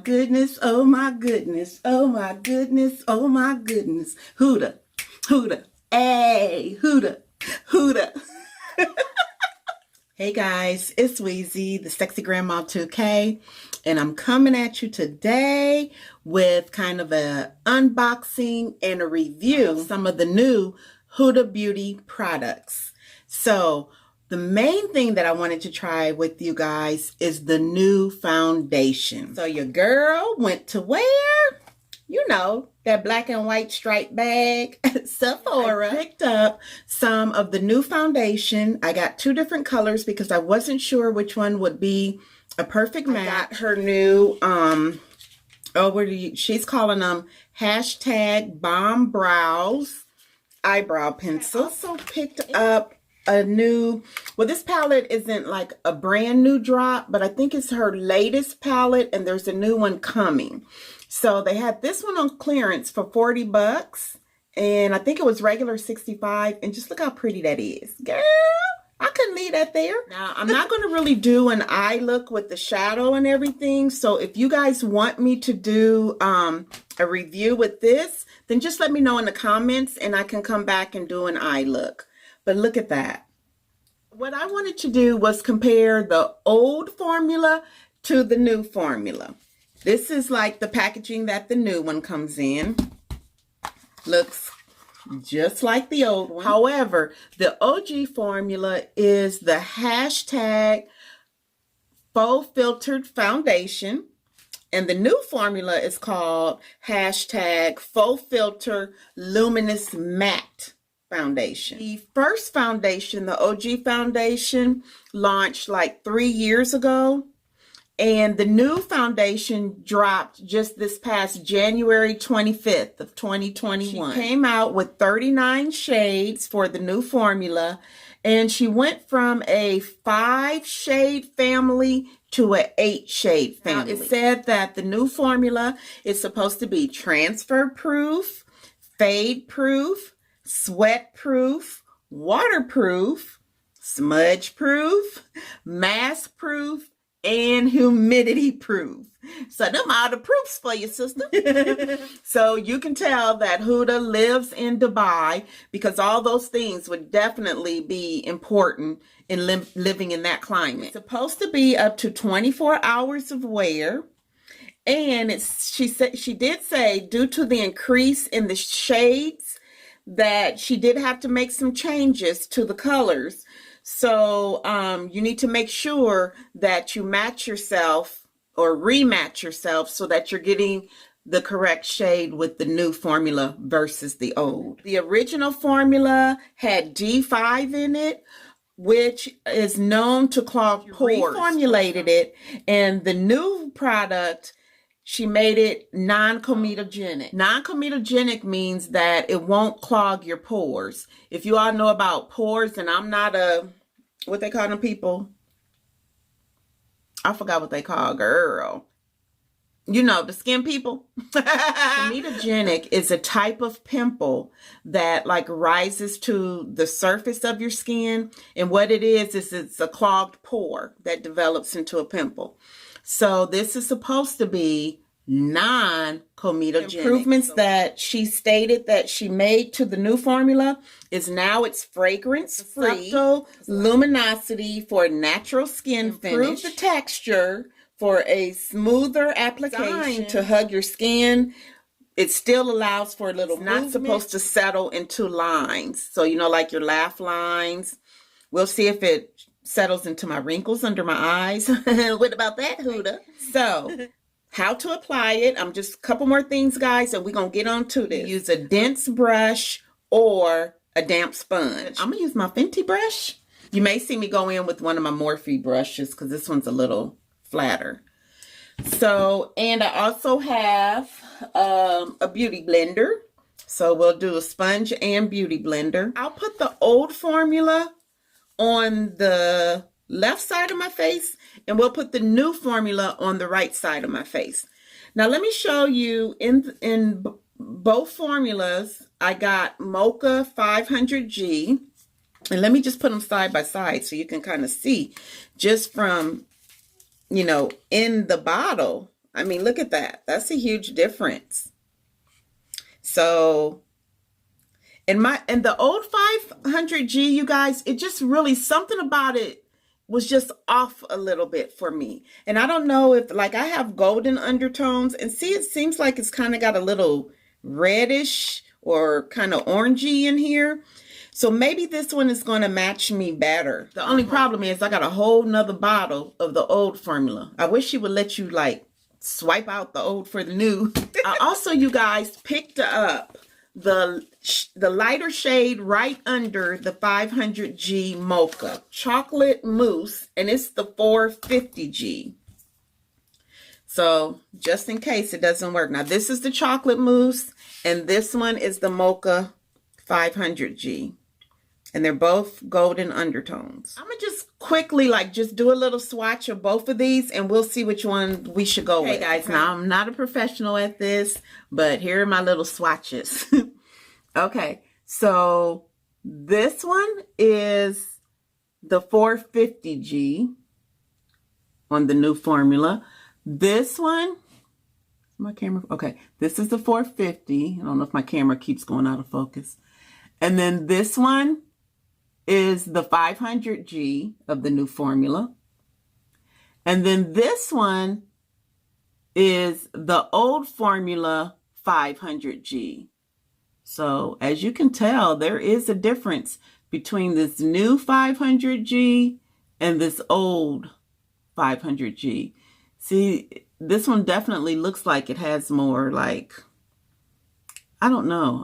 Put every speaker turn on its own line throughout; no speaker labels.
goodness, oh my goodness, oh my goodness, oh my goodness. Huda, Huda, hey, Huda, Huda. Hey guys, it's Weezy, the Sexy Grandma 2K, and I'm coming at you today with kind of a unboxing and a review of some of the new Huda Beauty products. So the main thing that I wanted to try with you guys is the new foundation. So your girl went to where? You know, that black and white striped bag, Sephora. I picked up some of the new foundation. I got two different colors because I wasn't sure which one would be a perfect match. I got her new, she's calling them hashtag bombbrows eyebrow pencils. I also picked up a new, well, this palette isn't like a brand new drop, but I think it's her latest palette, and there's a new one coming. So they had this one on clearance for 40 bucks, and I think it was regular 65, and just look how pretty that is. Girl, I couldn't leave that there. Now, I'm not going to really do an eye look with the shadow and everything, so if you guys want me to do a review with this, then just let me know in the comments, and I can come back and do an eye look. But look at that. What I wanted to do was compare the old formula to the new formula. This is like the packaging that the new one comes in. Looks just like the old one. However, the OG formula is the hashtag FAUXFILTER foundation. And the new formula is called hashtag FAUXFILTER luminous matte foundation. The first foundation, the OG foundation, launched like 3 years ago. And the new foundation dropped just this past January 25th of 2021. She came out with 39 shades for the new formula. And she went from a 5-shade family to an 8-shade family. Now, it said that the new formula is supposed to be transfer proof, fade proof, sweat proof, waterproof, smudge proof, mask proof, and humidity proof. So them are the proofs for you, sister. So you can tell that Huda lives in Dubai, because all those things would definitely be important in living in that climate. It's supposed to be up to 24 hours of wear. And she did say, due to the increase in the shades, that she did have to make some changes to the colors. So you need to make sure that you match yourself or rematch yourself so that you're getting the correct shade with the new formula versus the old. The original formula had D5 in it, which is known to clog pores. Reformulated it, and the new product, she made it non-comedogenic. Non-comedogenic means that it won't clog your pores. If you all know about pores, and I'm not a, what they call them people? I forgot what they call, girl. You know, the skin people. Comedogenic is a type of pimple that like rises to the surface of your skin. And what it is it's a clogged pore that develops into a pimple. So this is supposed to be non-comedogenic. Improvements that she stated that she made to the new formula is now it's fragrance free, subtle luminosity for natural skin finish, improve the texture for a smoother application, designed to hug your skin. It still allows for a little movement. Not supposed to settle into lines. So, you know, like your laugh lines. We'll see if it settles into my wrinkles under my eyes. What about that, Huda? So, how to apply it. I'm just a couple more things, guys, and we're going to get on to this. Use a dense brush or a damp sponge. I'm going to use my Fenty brush. You may see me go in with one of my Morphe brushes because this one's a little flatter. So, and I also have a beauty blender. So we'll do a sponge and beauty blender. I'll put the old formula on the left side of my face, and we'll put the new formula on the right side of my face. Now let me show you in both formulas. I got Mocha 500G, and let me just put them side by side so you can kind of see just from, you know, in the bottle. I mean, look at that. That's a huge difference. So, and the old 500G, you guys, it just really, something about it was just off a little bit for me. And I don't know if, like, I have golden undertones, and see, it seems like it's kind of got a little reddish or kind of orangey in here. So maybe this one is going to match me better. The only problem is I got a whole nother bottle of the old formula. I wish she would let you, like, swipe out the old for the new. I also, you guys, picked up the lighter shade right under the 500G Mocha chocolate mousse, and it's the 450G. So just in case it doesn't work. Now this is the chocolate mousse, and this one is the Mocha 500G. And they're both golden undertones. I'm gonna just quickly, like, just do a little swatch of both of these, and we'll see which one we should go with. Hey guys, now I'm not a professional at this, but here are my little swatches. Okay, so this one is the 450G on the new formula. This one, my camera, okay, this is the 450. I don't know if my camera keeps going out of focus. And then this one is the 500G of the new formula. And then this one is the old formula 500G. So as you can tell, there is a difference between this new 500G and this old 500G. See, this one definitely looks like it has more, like, I don't know.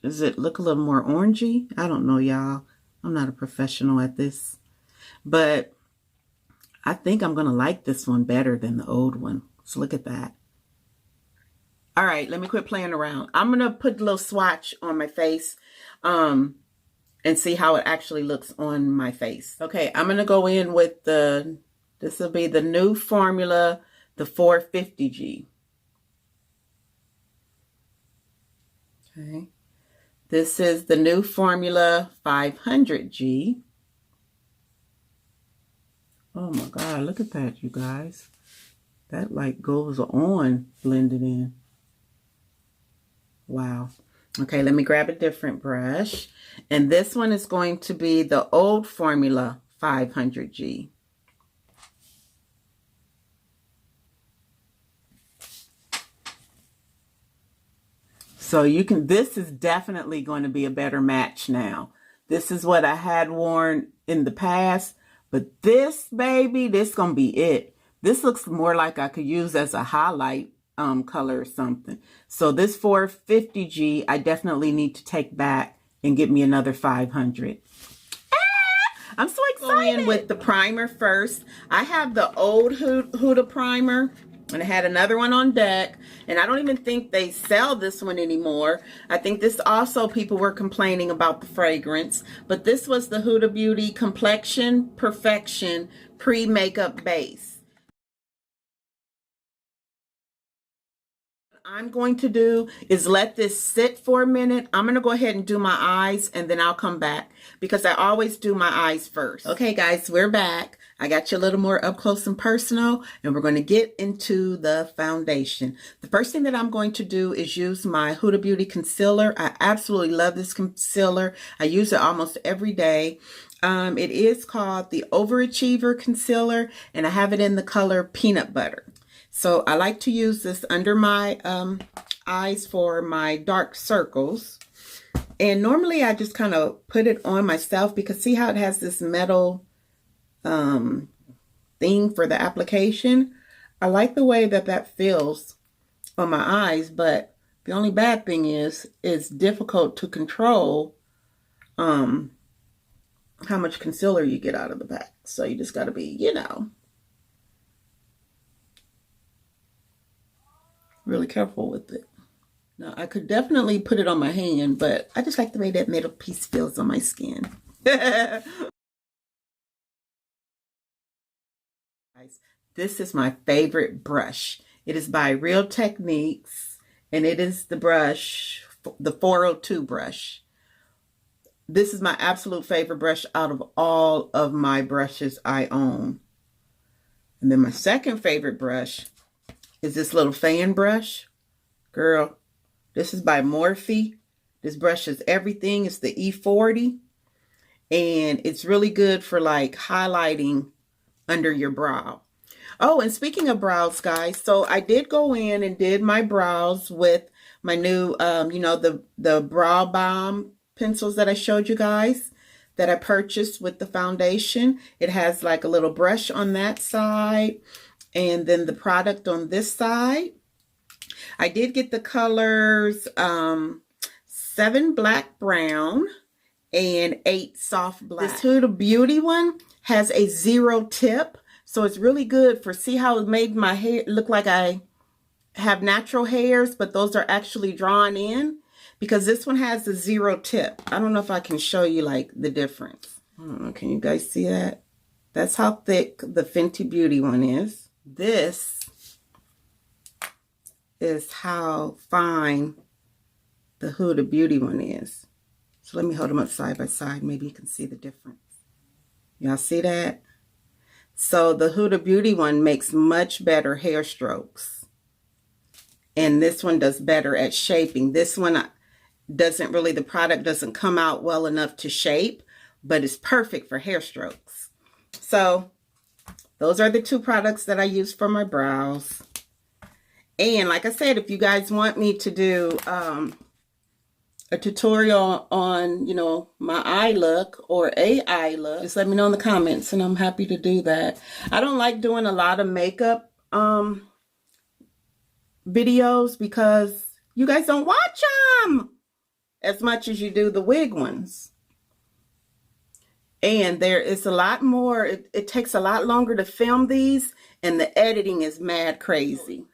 Does it look a little more orangey? I don't know, y'all. I'm not a professional at this, but I think I'm going to like this one better than the old one. So look at that. All right, let me quit playing around. I'm going to put a little swatch on my face and see how it actually looks on my face. Okay, I'm going to go in with this will be the new formula, the 450G. Okay. This is the new formula 500G. Oh my God, look at that, you guys. That like goes on blended in. Wow. Okay, let me grab a different brush. And this one is going to be the old formula 500G. So you can, this is definitely going to be a better match now. This is what I had worn in the past, but this, baby, this is going to be it. This looks more like I could use as a highlight color or something. So this 450G, I definitely need to take back and get me another 500. I'm so excited. Go in with the primer first. I have the old Huda primer. And I had another one on deck, and I don't even think they sell this one anymore. I think this also, people were complaining about the fragrance, but this was the Huda Beauty Complexion Perfection Pre-Makeup Base. What I'm going to do is let this sit for a minute. I'm going to go ahead and do my eyes, and then I'll come back because I always do my eyes first. Okay, guys, we're back. I got you a little more up close and personal, and we're going to get into the foundation. The first thing that I'm going to do is use my Huda Beauty concealer. I absolutely love this concealer. I use it almost every day. It is called the Overachiever Concealer, and I have it in the color Peanut Butter. So I like to use this under my eyes for my dark circles. And normally I just kind of put it on myself because see how it has this metal thing for the application. I like the way that that feels on my eyes, but the only bad thing is it's difficult to control how much concealer you get out of the pack. So you just got to be, you know, really careful with it. Now I could definitely put it on my hand, but I just like the way that middle piece feels on my skin. This is my favorite brush. It is by Real Techniques, and it is the brush, the 402 brush. This is my absolute favorite brush out of all of my brushes I own. And then my second favorite brush is this little fan brush. Girl, this is by Morphe. This brush is everything. It's the E40. And it's really good for like highlighting under your brow. Oh, and speaking of brows, guys, so I did go in and did my brows with my new, you know, the Brow Bomb pencils that I showed you guys that I purchased with the foundation. It has like a little brush on that side and then the product on this side. I did get the colors 7 black brown and 8 soft black. This Huda Beauty one has a 0 tip. So it's really good for, see how it made my hair look like I have natural hairs, but those are actually drawn in, because this one has a 0 tip. I don't know if I can show you like the difference. I don't know, can you guys see that? That's how thick the Fenty Beauty one is. This is how fine the Huda Beauty one is. So let me hold them up side by side. Maybe you can see the difference. Y'all see that? So the Huda Beauty one makes much better hair strokes. And this one does better at shaping. This one doesn't really, the product doesn't come out well enough to shape, but it's perfect for hair strokes. So those are the 2 products that I use for my brows. And like I said, if you guys want me to do a tutorial on, you know, my eye look or a eye look, just let me know in the comments and I'm happy to do that. I don't like doing a lot of makeup videos because you guys don't watch them as much as you do the wig ones. And there is a lot more, it takes a lot longer to film these, and the editing is mad crazy.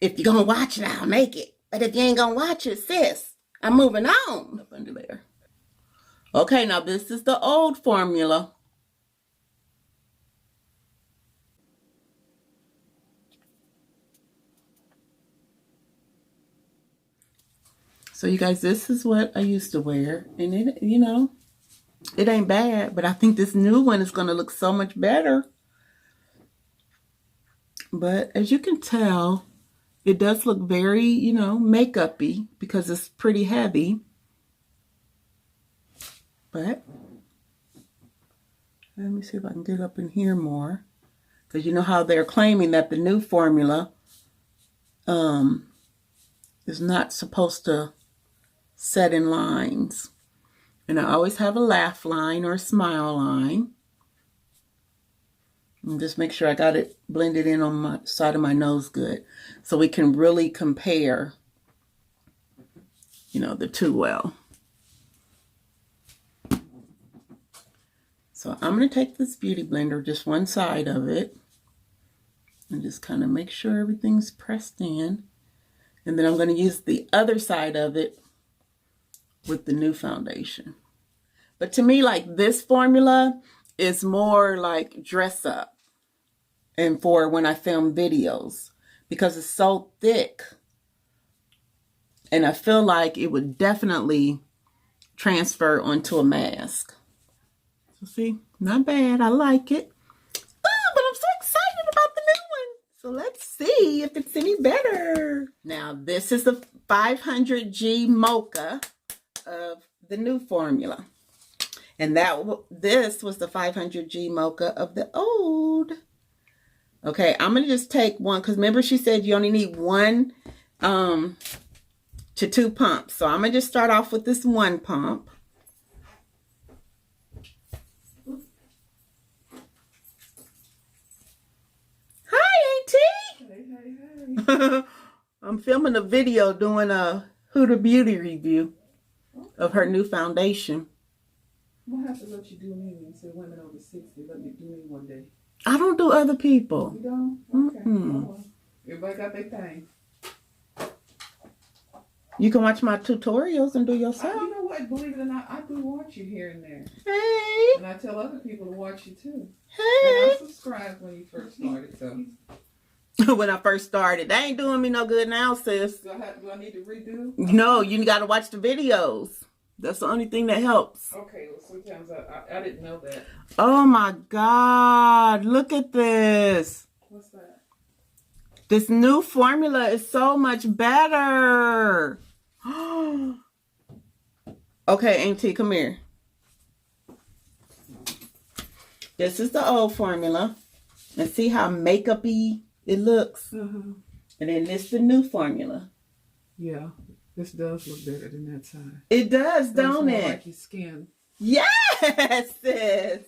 If you're gonna watch it, I'll make it. But if you ain't gonna watch it, sis, I'm moving on. Up under there. Okay, now this is the old formula. So you guys, this is what I used to wear. And it, you know, it ain't bad, but I think this new one is gonna look so much better. But as you can tell, it does look very, you know, makeup-y because it's pretty heavy. But let me see if I can get up in here more. Because you know how they're claiming that the new formula is not supposed to set in lines. And I always have a laugh line or a smile line. And just make sure I got it blended in on my side of my nose good. So we can really compare, you know, the 2 well. So I'm going to take this Beauty Blender, just one side of it, and just kind of make sure everything's pressed in. And then I'm going to use the other side of it with the new foundation. But to me, like, this formula is more like dress up and for when I film videos, because it's so thick. And I feel like it would definitely transfer onto a mask. So see, not bad. I like it. Oh, but I'm so excited about the new one. So let's see if it's any better. Now, this is the 500G Mocha of the new formula. And this was the 500G Mocha of the old. Okay, I'm going to just take one, because remember she said you only need 1 to 2 pumps. So I'm going to just start off with this 1 pump. Hi, Auntie! Hey, hey, hey. I'm filming a video doing a Huda Beauty review of her new foundation.
We'll have to let you do me and say women over 60. Let me do me one day.
I don't do other people.
You don't? Okay.
Mm-mm.
Oh, well. Everybody got their thing.
You can watch my tutorials and do yourself.
You know what? Believe it or not, I do watch you here and there.
Hey.
And I tell other people to watch you too.
Hey.
And I subscribed when you first started, so.
When I first started. They ain't doing me no good now, sis.
Do I need to redo?
No, you got to watch the videos. That's the only thing that helps.
Okay, well, sometimes I didn't know that.
Oh my God. Look at this.
What's that?
This new formula is so much better. Okay, Auntie, come here. This is the old formula. And see how makeup-y it looks? And then this is the new formula.
Yeah, this does look better than that side.
It does, don't
It's more
it?
like your skin.
Yes, sis.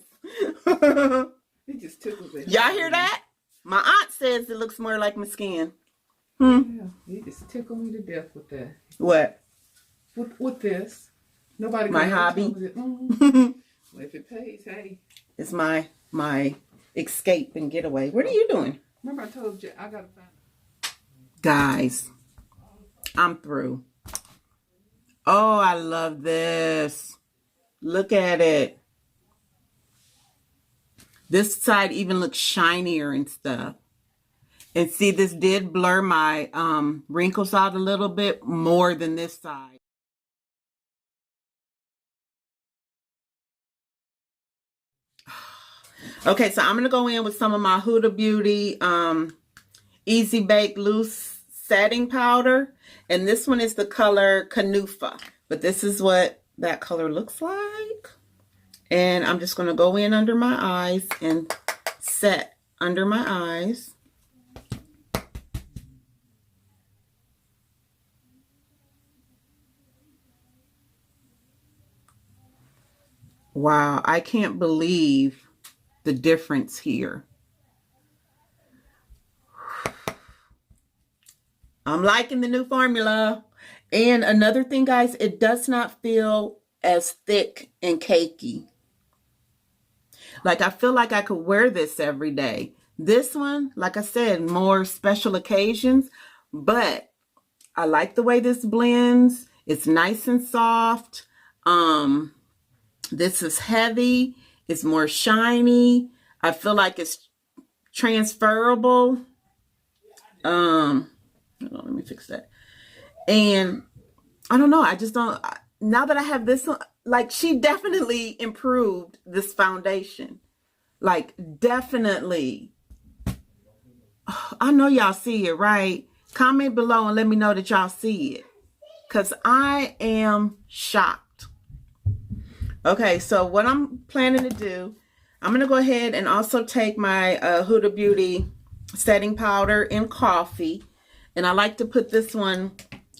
It just tickles it.
Y'all hear that? My aunt says it looks more like my skin.
Yeah, you just tickle me to death with that.
What?
With this. Nobody
My
can
hobby.
tell it. Well, if it pays, hey.
It's my escape and getaway. What are you doing?
Remember I told you I gotta find
Guys, I'm through. Oh, I love this. Look at it. This side even looks shinier and stuff. And see, this did blur my wrinkles out a little bit more than this side. Okay, so I'm going to go in with some of my Huda Beauty Easy Bake Loose Setting Powder. And this one is the color Canufa. But this is what that color looks like. And I'm just going to go in under my eyes and set under my eyes. Wow, I can't believe the difference here. I'm liking the new formula. And another thing, guys, it does not feel as thick and cakey. Like, I feel like I could wear this every day. This one, like I said, more special occasions. But I like the way this blends. It's nice and soft. This is heavy. It's more shiny. I feel like it's transferable. Hold on, let me fix that. And I don't know. I just don't. Now that I have this one, like, she definitely improved this foundation. Like, definitely. I know y'all see it, right? Comment below and let me know that y'all see it. Because I am shocked. Okay, so what I'm planning to do, I'm going to go ahead and also take my Huda Beauty setting powder in coffee. And I like to put this one,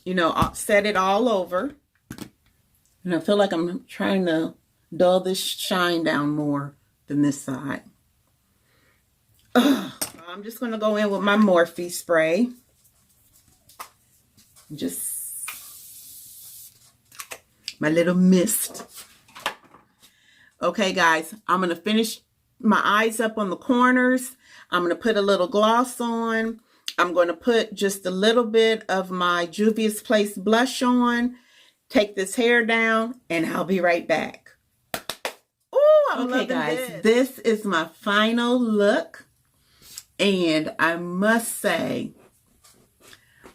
you know, set it all over. And I feel like I'm trying to dull this shine down more than this side. I'm just going to go in with my Morphe spray. Just my little mist. Okay, guys, I'm going to finish my eyes up on the corners. I'm going to put a little gloss on. I'm going to put just a little bit of my Juvia's Place blush on. Take this hair down, and I'll be right back. Ooh, I'm loving guys, this is my final look. And I must say,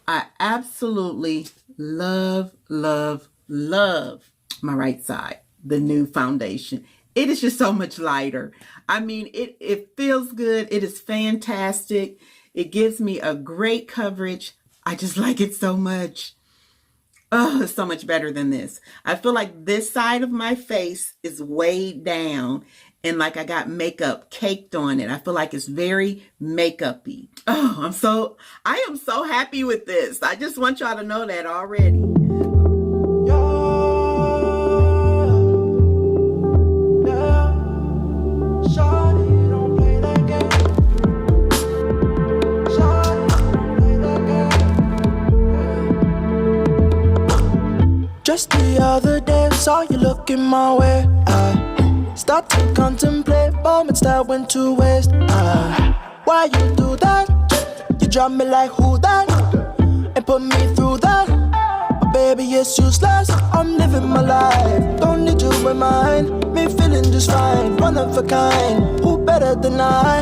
I absolutely love, love, love my right side, the new foundation. It is just so much lighter. I mean, it feels good. It is fantastic. It gives me a great coverage. I just like it so much. Oh, it's so much better than this. I feel like this side of my face is weighed down and like I got makeup caked on it. I feel like it's very makeup-y. Oh, I am so happy with this. I just want y'all to know that already.
Just the other day, saw you looking my way. I start to contemplate moments that went to waste. Why you do that? You drop me like who that? And put me through that. But baby, it's useless. I'm living my life. Don't need you in mine. Me feeling just fine. One of a kind. Who better than I?